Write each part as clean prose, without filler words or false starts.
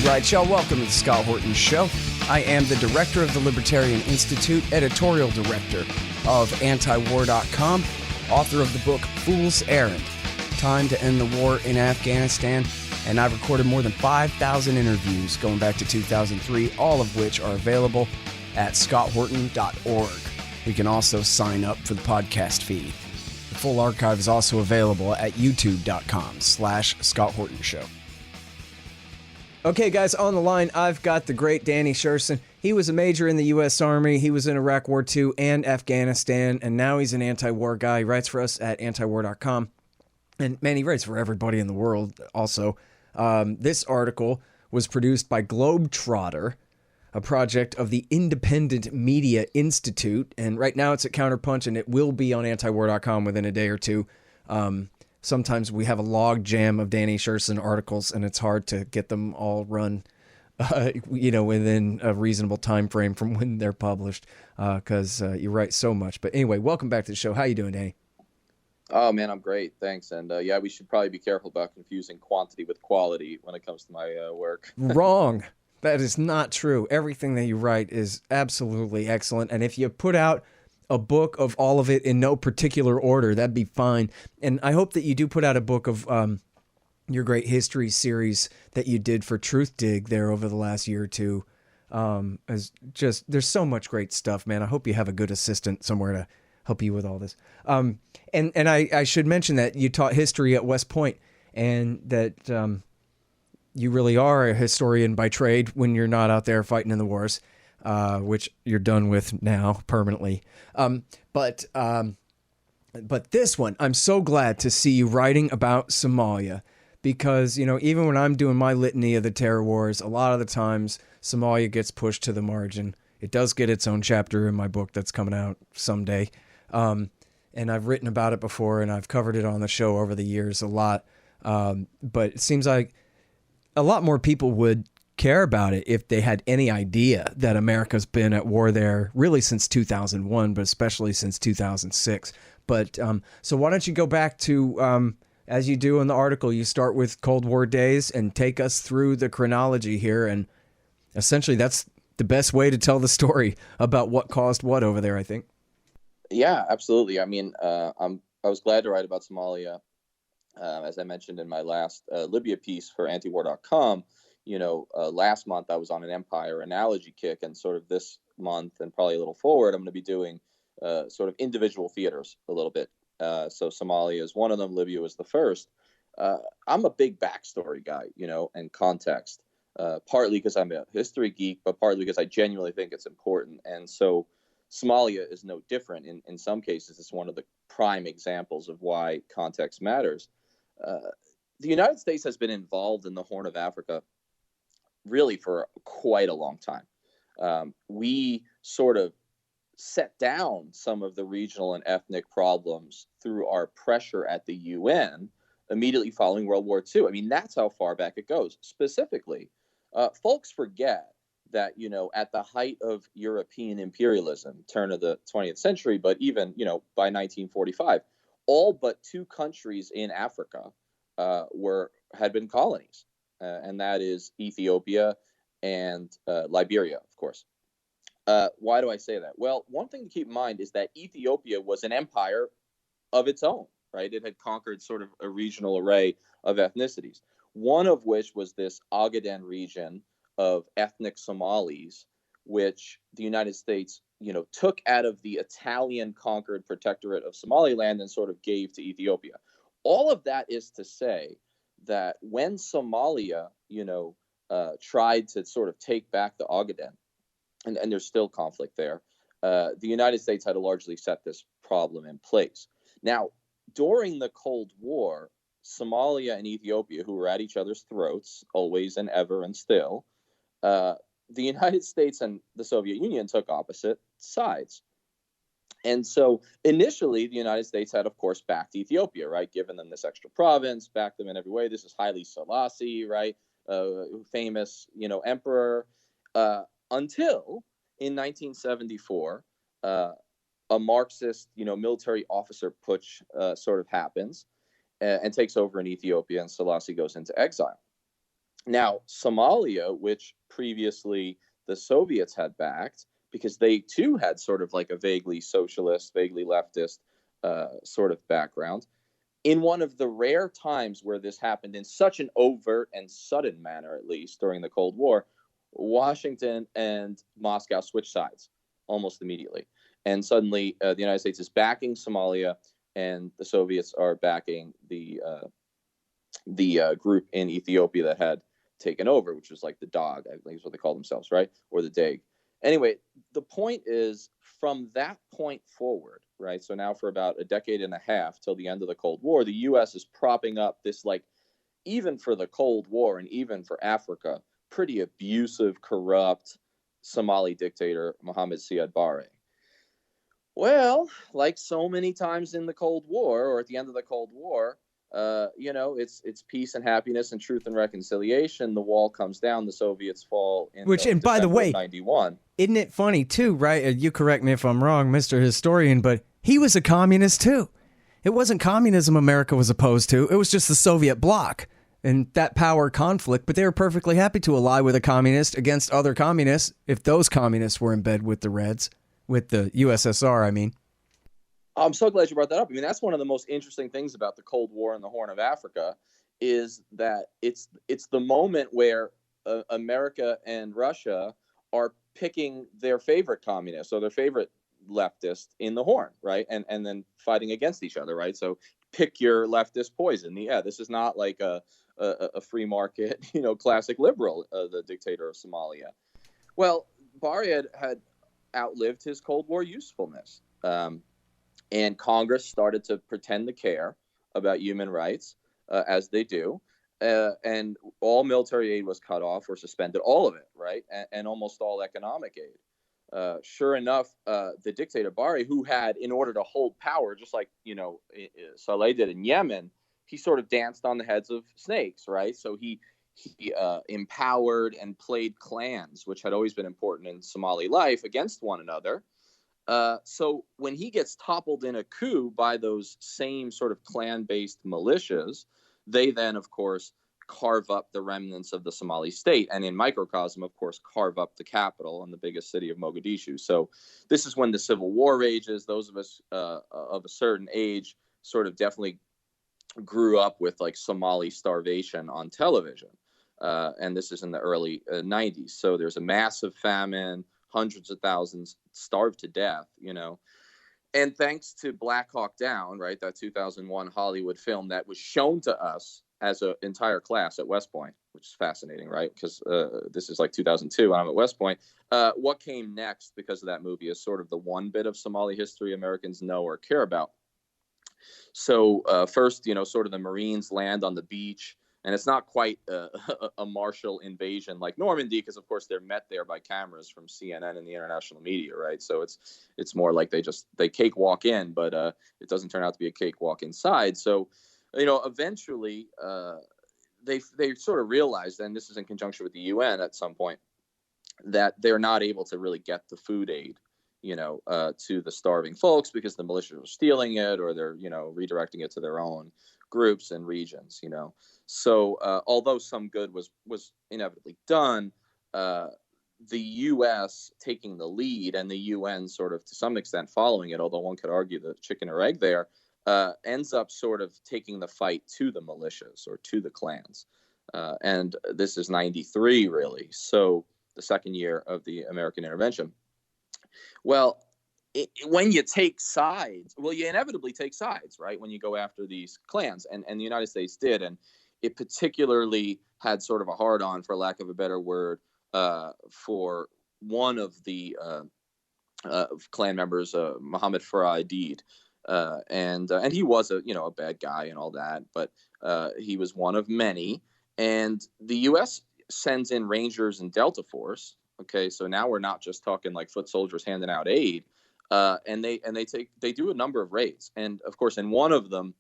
right, y'all, welcome to the Scott Horton Show. I am the director of the Libertarian Institute, editorial director of antiwar.com, author of the book Fool's Errand, Time to End the War in Afghanistan, and I've recorded more than 5,000 interviews going back to 2003, all of which are available at scotthorton.org. You can also sign up for the podcast feed. The full archive is also available at youtube.com/Scott Horton Show. Okay, guys, on the line, I've got the great Danny Sjursen. He was a major in the U.S. Army. He was in Iraq War II and Afghanistan, and now he's an anti-war guy. He writes for us at antiwar.com. And, man, he writes for everybody in the world also. This article was produced by Globetrotter, a project of the Independent Media Institute. And right now it's at Counterpunch, and it will be on antiwar.com within a day or two. Sometimes we have a log jam of Danny Sjursen articles, and it's hard to get them all run, within a reasonable time frame from when they're published, because you write so much. But anyway, welcome back to the show. How you doing, Danny? Oh, man, I'm great. Thanks. And we should probably be careful about confusing quantity with quality when it comes to my work. Wrong. That is not true. Everything that you write is absolutely excellent. And if you put out a book of all of it in no particular order, that'd be fine. And I hope that you do put out a book of your great history series that you did for Truth Dig there over the last year or two. There's so much great stuff, man. I hope you have a good assistant somewhere to help you with all this. And I should mention that you taught history at West Point, and that you really are a historian by trade when you're not out there fighting in the wars. Which you're done with now permanently. But this one, I'm so glad to see you writing about Somalia, because, even when I'm doing my litany of the terror wars, a lot of the times Somalia gets pushed to the margin. It does get its own chapter in my book that's coming out someday. And I've written about it before, and I've covered it on the show over the years a lot. But it seems like a lot more people would care about it if they had any idea that America's been at war there really since 2001, but especially since 2006. But so why don't you go back to, as you do in the article, you start with Cold War days and take us through the chronology here. And essentially that's the best way to tell the story about what caused what over there, I think. Yeah, absolutely. I mean, I was glad to write about Somalia, as I mentioned in my last Libya piece for antiwar.com. Last month I was on an empire analogy kick, and sort of this month and probably a little forward, I'm going to be doing sort of individual theaters a little bit. So Somalia is one of them. Libya was the first. I'm a big backstory guy, and context, partly because I'm a history geek, but partly because I genuinely think it's important. And so Somalia is no different. In some cases, it's one of the prime examples of why context matters. The United States has been involved in the Horn of Africa really for quite a long time. We sort of set down some of the regional and ethnic problems through our pressure at the UN immediately following World War II. I mean, that's how far back it goes. Specifically, folks forget that, at the height of European imperialism, turn of the 20th century, but even, by 1945, all but two countries in Africa had been colonies. And that is Ethiopia and Liberia, of course. Why do I say that? Well, one thing to keep in mind is that Ethiopia was an empire of its own, right? It had conquered sort of a regional array of ethnicities, one of which was this Ogaden region of ethnic Somalis, which the United States, took out of the Italian-conquered protectorate of Somaliland and sort of gave to Ethiopia. All of that is to say that when Somalia, tried to sort of take back the Ogaden, and there's still conflict there, the United States had to largely set this problem in place. Now, during the Cold War, Somalia and Ethiopia, who were at each other's throats, always and ever and still, the United States and the Soviet Union took opposite sides. And so initially, the United States had, of course, backed Ethiopia, right? Given them this extra province, backed them in every way. This is Haile Selassie, right? Famous, emperor. Until in 1974, a Marxist, military officer putsch sort of happens and takes over in Ethiopia, and Selassie goes into exile. Now, Somalia, which previously the Soviets had backed, because they too had sort of like a vaguely socialist, vaguely leftist sort of background, in one of the rare times where this happened in such an overt and sudden manner, at least during the Cold War, Washington and Moscow switched sides almost immediately. And suddenly the United States is backing Somalia, and the Soviets are backing the group in Ethiopia that had taken over, which was like the Dog, I think is what they call themselves, right? Or the Dag. Anyway, the point is, from that point forward, right? So now for about a decade and a half till the end of the Cold War, the U.S. is propping up this, like, even for the Cold War and even for Africa, pretty abusive, corrupt Somali dictator Mohammed Siad Barre. Well, like so many times in the Cold War or at the end of the Cold War, it's peace and happiness and truth and reconciliation. The wall comes down, the Soviets fall in Which, and by the December of way, 91. isn't it funny too, right? You correct me if I'm wrong, Mr. Historian, but he was a communist too. It wasn't communism America was opposed to. It was just the Soviet bloc and that power conflict, but they were perfectly happy to ally with a communist against other communists if those communists were in bed with the Reds, with the USSR, I mean. I'm so glad you brought that up. I mean, that's one of the most interesting things about the Cold War and the Horn of Africa is that it's the moment where America and Russia are picking their favorite communists or their favorite leftist in the Horn, right? And then fighting against each other, right? So pick your leftist poison. Yeah, this is not like a free market, classic liberal, the dictator of Somalia. Well, Barre had outlived his Cold War usefulness. And Congress started to pretend to care about human rights, as they do. And all military aid was cut off or suspended, all of it, right? And almost all economic aid. Sure enough, the dictator Barre, who had, in order to hold power, just like, Saleh did in Yemen, he sort of danced on the heads of snakes, right? So he empowered and played clans, which had always been important in Somali life, against one another. So when he gets toppled in a coup by those same sort of clan-based militias, they then, of course, carve up the remnants of the Somali state, and in microcosm, of course, carve up the capital and the biggest city of Mogadishu. So this is when the civil war rages. Those of us of a certain age sort of definitely grew up with like Somali starvation on television. And this is in the early 90s. So there's a massive famine, hundreds of thousands starved to death, And thanks to Black Hawk Down, right, that 2001 Hollywood film that was shown to us as an entire class at West Point, which is fascinating, right? Because this is like 2002 and I'm at West Point. What came next because of that movie is sort of the one bit of Somali history Americans know or care about. So first, sort of the Marines land on the beach. And it's not quite a martial invasion like Normandy, because, of course, they're met there by cameras from CNN and the international media, right? So it's more like they cakewalk in, but it doesn't turn out to be a cakewalk inside. So, eventually they sort of realized, and this is in conjunction with the UN at some point, that they're not able to really get the food aid, to the starving folks because the militias are stealing it or they're, redirecting it to their own groups and regions, So although some good was inevitably done, the U.S. taking the lead and the UN sort of to some extent following it, although one could argue the chicken or egg there, ends up sort of taking the fight to the militias or to the clans. And this is 93, really. So the second year of the American intervention. Well, when you take sides, you inevitably take sides, right? When you go after these clans, and the United States did, and it particularly had sort of a hard-on, for lack of a better word, for one of the clan members, Muhammad Farah Aidid, and he was a bad guy and all that, but he was one of many, and the U.S. sends in Rangers and Delta Force. Okay, so now we're not just talking like foot soldiers handing out aid. And they do a number of raids, and of course, in one of them,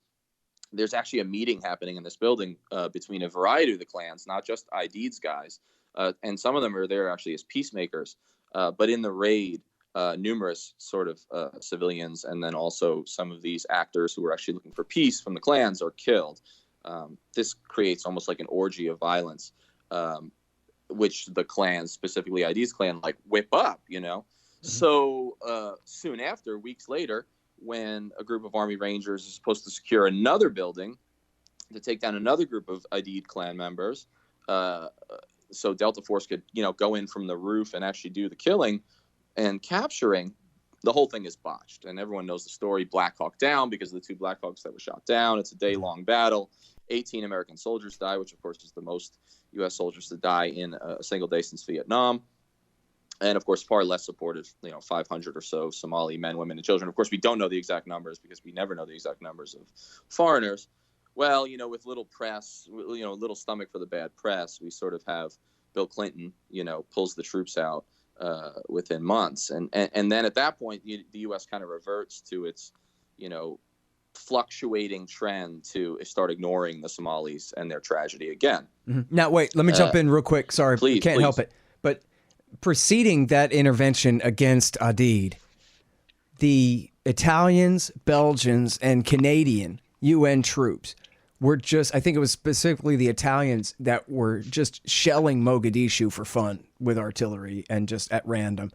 there's actually a meeting happening in this building between a variety of the clans, not just Aidid's guys, and some of them are there actually as peacemakers. But in the raid, numerous sort of civilians, and then also some of these actors who are actually looking for peace from the clans are killed. This creates almost like an orgy of violence. which the clans, specifically ID's clan, like whip up, So soon after, weeks later, when a group of Army Rangers is supposed to secure another building to take down another group of ID'd clan members, so Delta Force could, go in from the roof and actually do the killing and capturing, the whole thing is botched. And everyone knows the story, Black Hawk Down, because of the 2 Black Hawks that were shot down. It's a day-long battle. 18 American soldiers die, which, of course, is the most U.S. soldiers to die in a single day since Vietnam. And, of course, far less supported, 500 or so Somali men, women, and children. Of course, we don't know the exact numbers because we never know the exact numbers of foreigners. Well, with little press, little stomach for the bad press, we sort of have Bill Clinton, pulls the troops out within months. And then at that point, the U.S. kind of reverts to its, fluctuating trend to start ignoring the Somalis and their tragedy again. Mm-hmm. Now, wait, let me jump in real quick. Sorry, please, can't help it. But preceding that intervention against Adid, the Italians, Belgians, and Canadian UN troops were just, I think it was specifically the Italians that were just shelling Mogadishu for fun with artillery and just at random.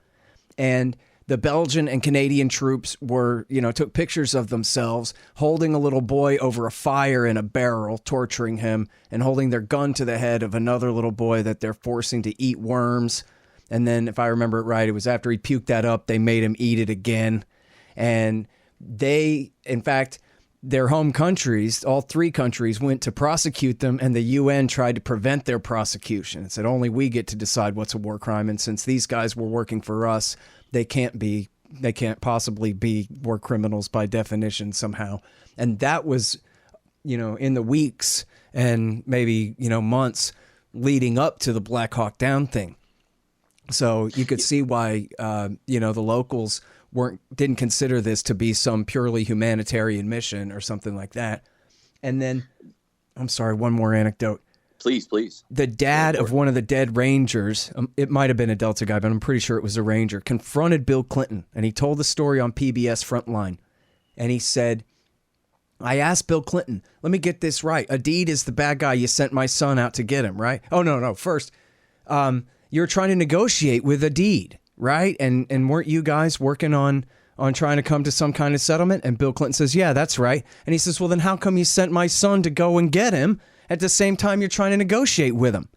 And the Belgian and Canadian troops were, took pictures of themselves holding a little boy over a fire in a barrel, torturing him, and holding their gun to the head of another little boy that they're forcing to eat worms. And then, if I remember it right, it was after he puked that up, they made him eat it again. And they, in fact, their home countries, all 3 countries, went to prosecute them, and the UN tried to prevent their prosecution. It said only we get to decide what's a war crime, and since these guys were working for us, they can't possibly be war criminals by definition somehow. And that was, in the weeks and maybe, months leading up to the Black Hawk Down thing. So you could see why, the locals didn't consider this to be some purely humanitarian mission or something like that. And then, I'm sorry, one more anecdote. Please. The dad of one of the dead Rangers, it might have been a Delta guy, but I'm pretty sure it was a Ranger, confronted Bill Clinton, and he told the story on PBS Frontline. And he said, I asked Bill Clinton, let me get this right. Adid is the bad guy. You sent my son out to get him, right? Oh, no. First, you're trying to negotiate with Adid, right? And weren't you guys working on trying to come to some kind of settlement? And Bill Clinton says, yeah, that's right. And he says, well, then how come you sent my son to go and get him at the same time you're trying to negotiate with him?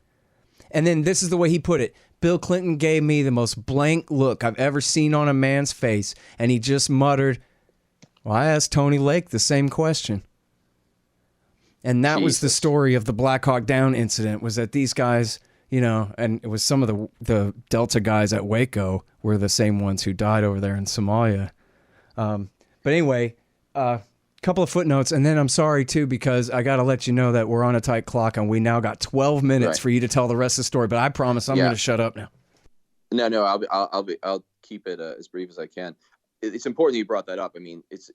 And then this is the way he put it. Bill Clinton gave me the most blank look I've ever seen on a man's face. And he just muttered, well, I asked Tony Lake the same question. And that was the story of the Black Hawk Down incident, was that these guys, and it was some of the Delta guys at Waco were the same ones who died over there in Somalia. But anyway, couple of footnotes, and then I'm sorry too, because I got to let you know that we're on a tight clock and we now got 12 minutes for you to tell the rest of the story, but I promise I'm going to shut up now. No, I'll keep it as brief as I can. It's important that you brought that up. I mean, it's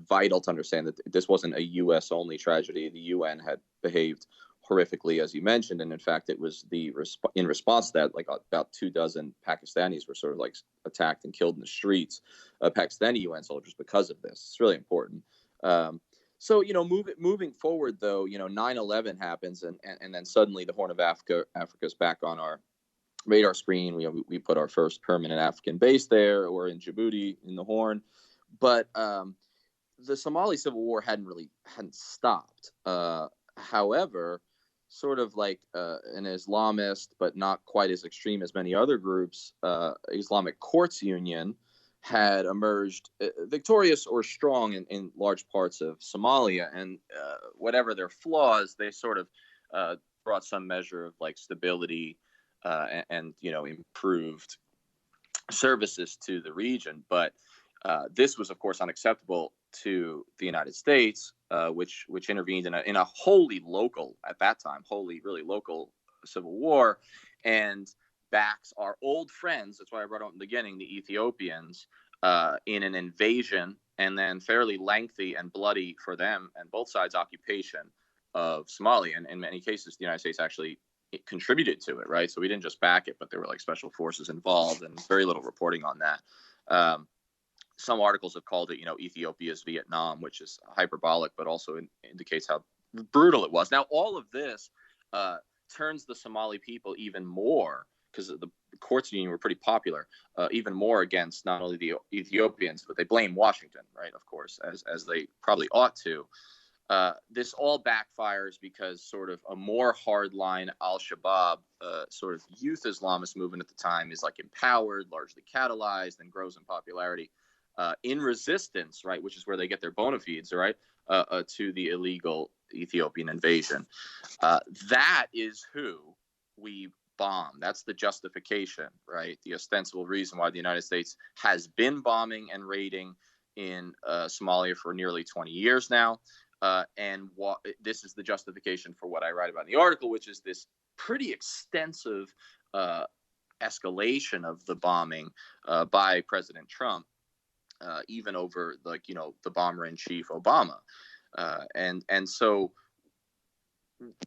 vital to understand that this wasn't a U.S. only tragedy. The UN had behaved horrifically, as you mentioned, and in fact, it was in response to that, like about 24 Pakistanis were sort of like attacked and killed in the streets, Pakistani UN soldiers, because of this. It's really important. So, moving forward, though, 9/11 happens, and then suddenly the Horn of Africa's back on our radar screen. We put our first permanent African base there, or in Djibouti in the Horn. But the Somali civil war hadn't stopped. However, sort of like an Islamist, but not quite as extreme as many other groups, Islamic Courts Union had emerged victorious or strong in large parts of Somalia. And whatever their flaws, they sort of brought some measure of like stability and improved services to the region. But this was, of course, unacceptable to the United States, which intervened in a wholly local, at that time, really local civil war, and backs our old friends. That's why I brought out in the beginning, the Ethiopians, in an invasion and then fairly lengthy and bloody for them and both sides occupation of Somalia. And in many cases, the United States actually contributed to it, right? So we didn't just back it, but there were like special forces involved, and very little reporting on that. Some articles have called it, Ethiopia's Vietnam, which is hyperbolic, but also indicates how brutal it was. Now, all of this turns the Somali people even more, because the courts union were pretty popular, even more against not only the Ethiopians, but they blame Washington, right? Of course, as they probably ought to. This all backfires because sort of a more hardline Al-Shabaab sort of youth Islamist movement at the time is like empowered, largely catalyzed, and grows in popularity in resistance, right, which is where they get their bona fides, right, to the illegal Ethiopian invasion. That is who we bomb. That's the justification, right? The ostensible reason why the United States has been bombing and raiding in Somalia for nearly 20 years now. And this is the justification for what I write about in the article, which is this pretty extensive escalation of the bombing by President Trump, even over the bomber in chief Obama. And so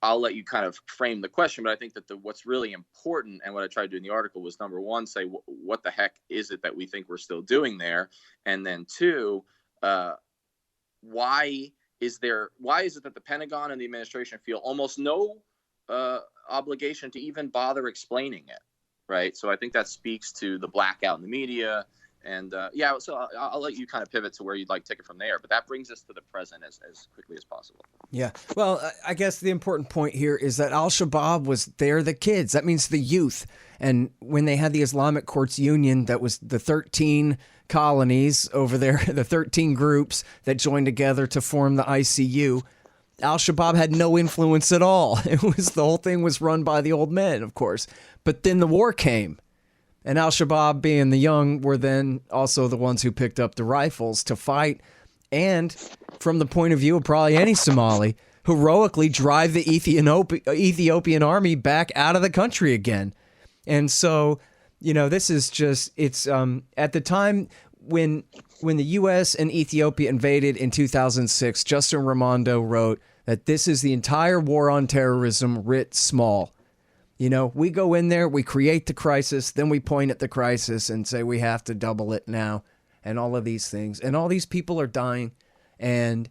I'll let you kind of frame the question, but I think that what's really important, and what I tried to do in the article, was number one, say what the heck is it that we think we're still doing there, and then two, why is it that the Pentagon and the administration feel almost no obligation to even bother explaining it, right? So I think that speaks to the blackout in the media. And so I'll let you kind of pivot to where you'd like to take it from there. But that brings us to the present as quickly as possible. Yeah. Well, I guess the important point here is that Al-Shabaab they're the kids. That means the youth. And when they had the Islamic Courts Union, that was the 13 colonies over there, the 13 groups that joined together to form the ICU. Al-Shabaab had no influence at all. The whole thing was run by the old men, of course. But then the war came. And Al-Shabaab, being the young, were then also the ones who picked up the rifles to fight. And from the point of view of probably any Somali, heroically drive the Ethiopian army back out of the country again. And so, this is just, it's at the time when the U.S. and Ethiopia invaded in 2006, Justin Raimondo wrote that this is the entire war on terrorism writ small. We go in there, we create the crisis, then we point at the crisis and say we have to double it now, and all of these things. And all these people are dying. And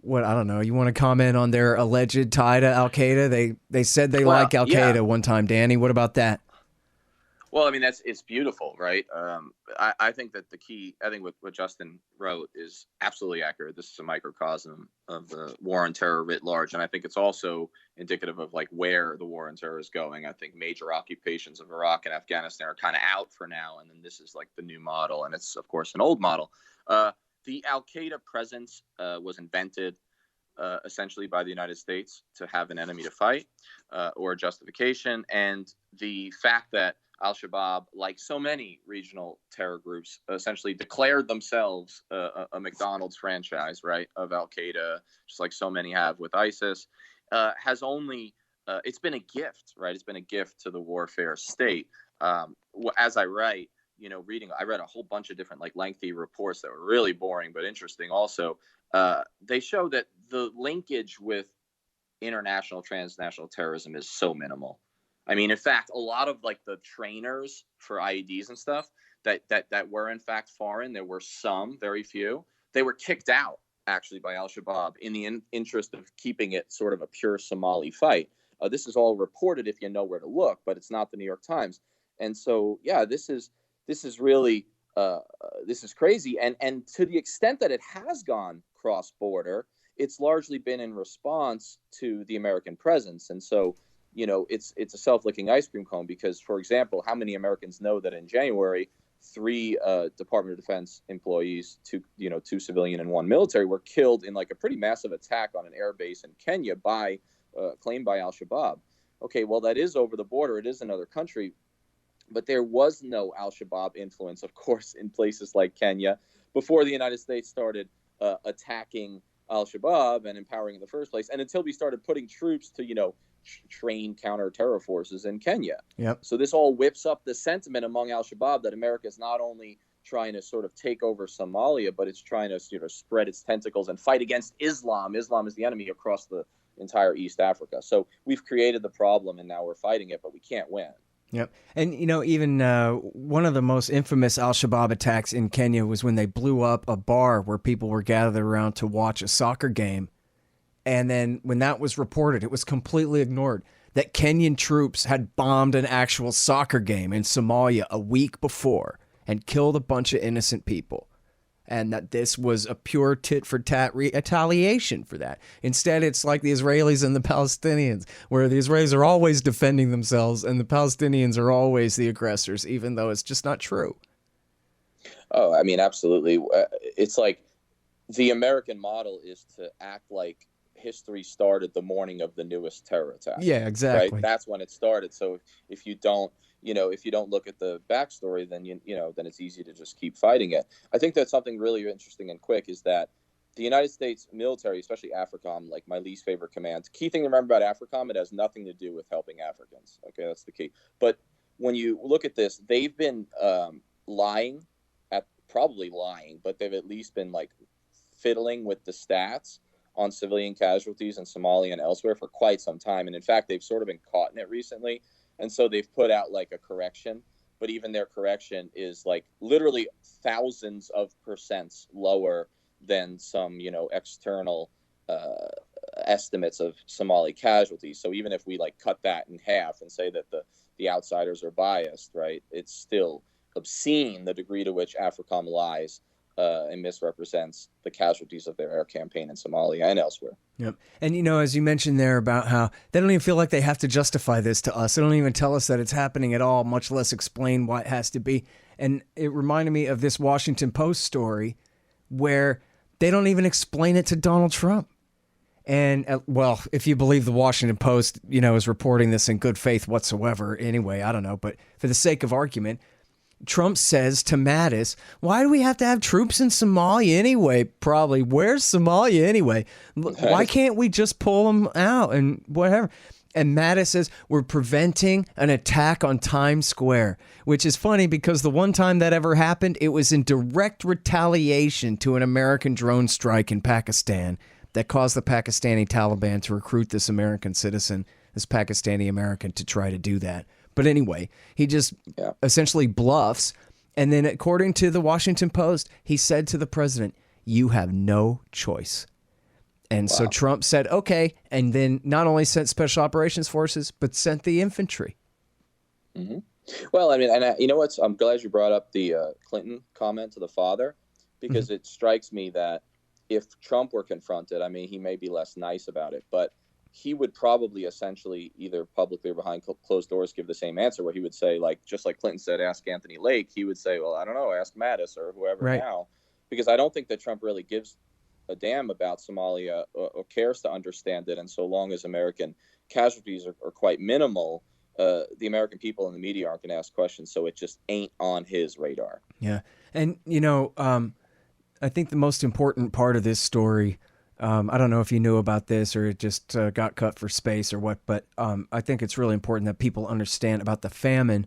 I don't know, you want to comment on their alleged tie to Al-Qaeda? They said they like Al-Qaeda one time. Danny, what about that? Well, I mean, it's beautiful, right? I think that what Justin wrote is absolutely accurate. This is a microcosm of the war on terror writ large. And I think it's also indicative of like where the war on terror is going. I think major occupations of Iraq and Afghanistan are kind of out for now. And then this is like the new model. And it's, of course, an old model. The Al-Qaeda presence was invented essentially by the United States to have an enemy to fight or a justification. And the fact that Al-Shabaab, like so many regional terror groups, essentially declared themselves a McDonald's franchise, right, of Al-Qaeda, just like so many have with ISIS, has only, it's been a gift, right? It's been a gift to the warfare state. As I write, I read a whole bunch of different like lengthy reports that were really boring but interesting also. They show that the linkage with international transnational terrorism is so minimal. I mean, in fact, a lot of like the trainers for IEDs and stuff that were in fact foreign, there were some, very few, they were kicked out actually by Al-Shabaab in the interest of keeping it sort of a pure Somali fight. This is all reported if you know where to look, but it's not the New York Times. And so, yeah, this is really, this is crazy. And to the extent that it has gone cross-border, it's largely been in response to the American presence. And so, it's a self-licking ice cream cone because, for example, how many Americans know that in January, 3 Department of Defense employees, 2 civilian and 1 military, were killed in like a pretty massive attack on an air base in Kenya claimed by Al-Shabaab. Okay, well, that is over the border. It is another country. But there was no Al-Shabaab influence, of course, in places like Kenya before the United States started attacking Al-Shabaab and empowering in the first place, and until we started putting troops to, train counter-terror forces in Kenya. Yep. So this all whips up the sentiment among Al-Shabaab that America is not only trying to sort of take over Somalia, but it's trying to spread its tentacles and fight against Islam. Islam is the enemy across the entire East Africa. So we've created the problem, and now we're fighting it, but we can't win. Yep. And, even one of the most infamous Al-Shabaab attacks in Kenya was when they blew up a bar where people were gathered around to watch a soccer game. And then when that was reported, it was completely ignored. that Kenyan troops had bombed an actual soccer game in Somalia a week before and killed a bunch of innocent people, and that this was a pure tit-for-tat retaliation for that. Instead, it's like the Israelis and the Palestinians, where the Israelis are always defending themselves and the Palestinians are always the aggressors, even though it's just not true. Oh, I mean, absolutely. It's like the American model is to act like history started the morning of the newest terror attack. Yeah, exactly. Right? That's when it started. So if you don't, if you don't look at the backstory, then then it's easy to just keep fighting it. I think that's something really interesting and quick is that the United States military, especially AFRICOM, like my least favorite command. Key thing to remember about AFRICOM, it has nothing to do with helping Africans. Okay, that's the key. But when you look at this, they've been probably lying, but they've at least been like fiddling with the stats on civilian casualties in Somalia and elsewhere for quite some time. And in fact, they've sort of been caught in it recently. And so they've put out like a correction, but even their correction is like literally thousands of percents lower than some, external estimates of Somali casualties. So even if we like cut that in half and say that the outsiders are biased, right, it's still obscene the degree to which AFRICOM lies and misrepresents the casualties of their air campaign in Somalia and elsewhere. Yep. And, as you mentioned there about how they don't even feel like they have to justify this to us. They don't even tell us that it's happening at all, much less explain why it has to be. And it reminded me of this Washington Post story where they don't even explain it to Donald Trump. And, well, if you believe the Washington Post, is reporting this in good faith whatsoever. Anyway, I don't know. But for the sake of argument, Trump says to Mattis, why do we have to have troops in Somalia anyway? Probably. Where's Somalia anyway? Why can't we just pull them out and whatever? And Mattis says, we're preventing an attack on Times Square, which is funny because the one time that ever happened, it was in direct retaliation to an American drone strike in Pakistan that caused the Pakistani Taliban to recruit this American citizen, this Pakistani American, to try to do that. But anyway, he just essentially bluffs. And then according to the Washington Post, he said to the president, you have no choice. And so Trump said, okay, and then not only sent special operations forces, but sent the infantry. Mm-hmm. Well, I mean, and you know what? I'm glad you brought up the Clinton comment to the father, because it strikes me that if Trump were confronted, I mean, he may be less nice about it, but he would probably essentially either publicly or behind closed doors give the same answer, where he would say, like, just like Clinton said, ask Anthony Lake. He would say, well, I don't know, ask Mattis or whoever now, because I don't think that Trump really gives a damn about Somalia or cares to understand it. And so long as American casualties are quite minimal, the American people and the media aren't going to ask questions. So it just ain't on his radar. Yeah. And, I think the most important part of this story, I don't know if you knew about this or it just got cut for space or what, but I think it's really important that people understand about the famine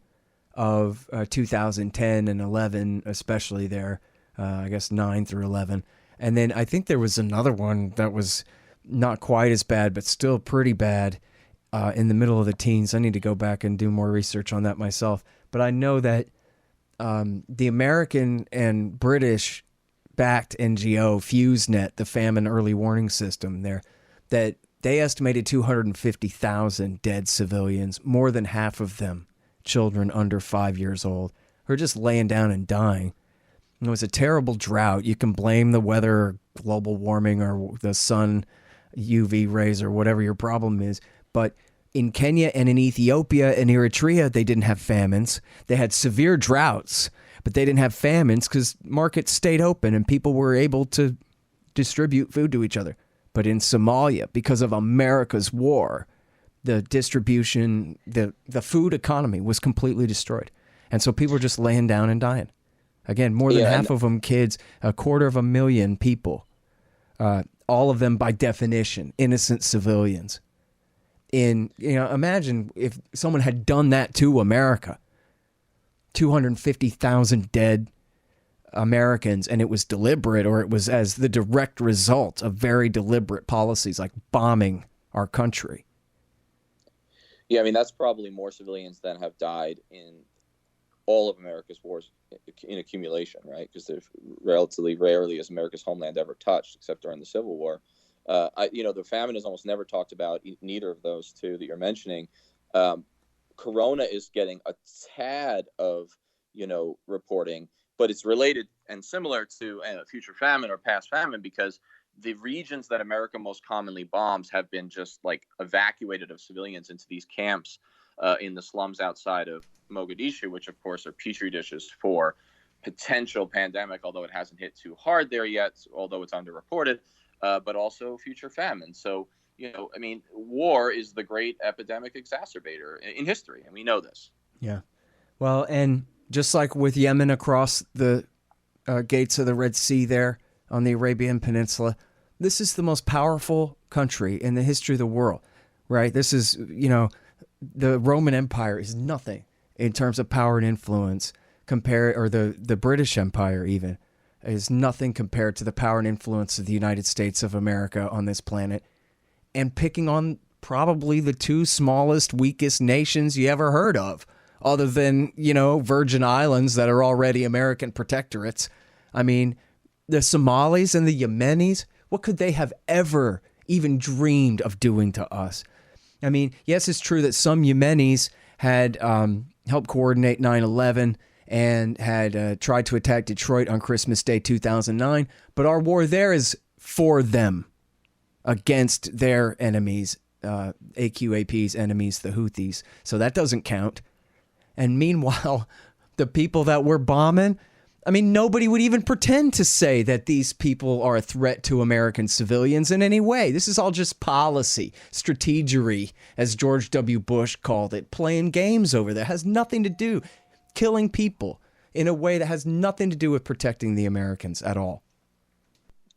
of 2010 and 11, especially there, I guess 9 through 11. And then I think there was another one that was not quite as bad, but still pretty bad in the middle of the teens. I need to go back and do more research on that myself. But I know that the American and British backed NGO FuseNet, the famine early warning system there, that they estimated 250,000 dead civilians, more than half of them children under 5 years old, who are just laying down and dying. It was a terrible drought. You can blame the weather or global warming or the sun UV rays or whatever your problem is. But in Kenya and in Ethiopia and Eritrea, they didn't have famines. They had severe droughts, but they didn't have famines because markets stayed open and people were able to distribute food to each other. But in Somalia, because of America's war, the distribution, the food economy was completely destroyed. And so people were just laying down and dying. Again, more than half of them kids, 250,000 people, all of them by definition, innocent civilians. Imagine if someone had done that to America, 250,000 dead Americans, and it was deliberate, or it was as the direct result of very deliberate policies like bombing our country. Yeah, I mean, that's probably more civilians than have died in all of America's wars in accumulation, right? Because there's relatively rarely is America's homeland ever touched, except during the Civil War. The famine is almost never talked about. Neither of those two that you're mentioning. Corona is getting a tad of, reporting, but it's related and similar to future famine or past famine, because the regions that America most commonly bombs have been just like evacuated of civilians into these camps in the slums outside of Mogadishu, which of course are petri dishes for potential pandemic, although it hasn't hit too hard there yet, although it's underreported, but also future famine. So, war is the great epidemic exacerbator in history, and we know this. Yeah. Well, and just like with Yemen across the gates of the Red Sea there on the Arabian Peninsula, this is the most powerful country in the history of the world, right? This is, the Roman Empire is nothing in terms of power and influence or the British Empire even is nothing compared to the power and influence of the United States of America on this planet, and picking on probably the two smallest, weakest nations you ever heard of, other than, Virgin Islands that are already American protectorates. I mean, the Somalis and the Yemenis, what could they have ever even dreamed of doing to us? I mean, yes, it's true that some Yemenis had helped coordinate 9/11 and had tried to attack Detroit on Christmas Day 2009, but our war there is for them, against their enemies, AQAP's enemies, the Houthis. So that doesn't count. And meanwhile, the people that we're bombing, I mean, nobody would even pretend to say that these people are a threat to American civilians in any way. This is all just policy, strategery, as George W. Bush called it, playing games over there. It has nothing to do, killing people in a way that has nothing to do with protecting the Americans at all.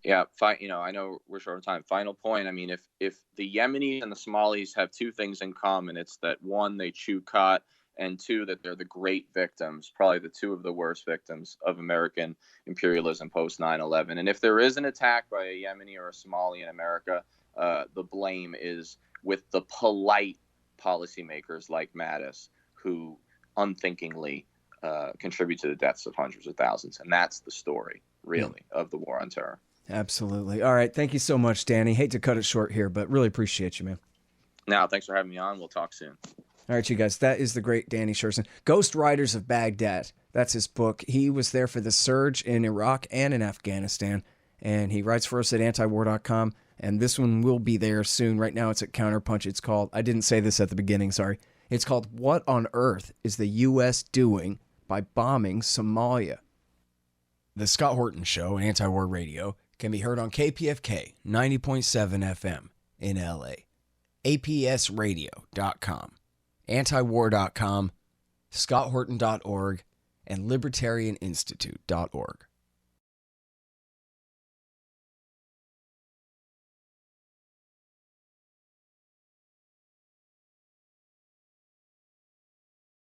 Yeah, I know we're short of time. Final point. I mean, if the Yemenis and the Somalis have two things in common, it's that one, they chew cot, and two, that they're the great victims, probably the two of the worst victims of American imperialism post 9/11. And if there is an attack by a Yemeni or a Somali in America, the blame is with the polite policymakers like Mattis, who unthinkingly contribute to the deaths of hundreds of thousands. And that's the story, really, of the war on terror. Absolutely. All right. Thank you so much, Danny. Hate to cut it short here, but really appreciate you, man. Now, thanks for having me on. We'll talk soon. All right, you guys, that is the great Danny Sjursen. Ghost Riders of Baghdad. That's his book. He was there for the surge in Iraq and in Afghanistan, and he writes for us at antiwar.com, and this one will be there soon. Right now it's at Counterpunch. It's called, I didn't say this at the beginning, sorry. It's called What on Earth is the U.S. Doing by Bombing Somalia? The Scott Horton Show, Anti-War Radio, can be heard on KPFK 90.7 FM in L.A., APSradio.com, antiwar.com, scotthorton.org, and libertarianinstitute.org.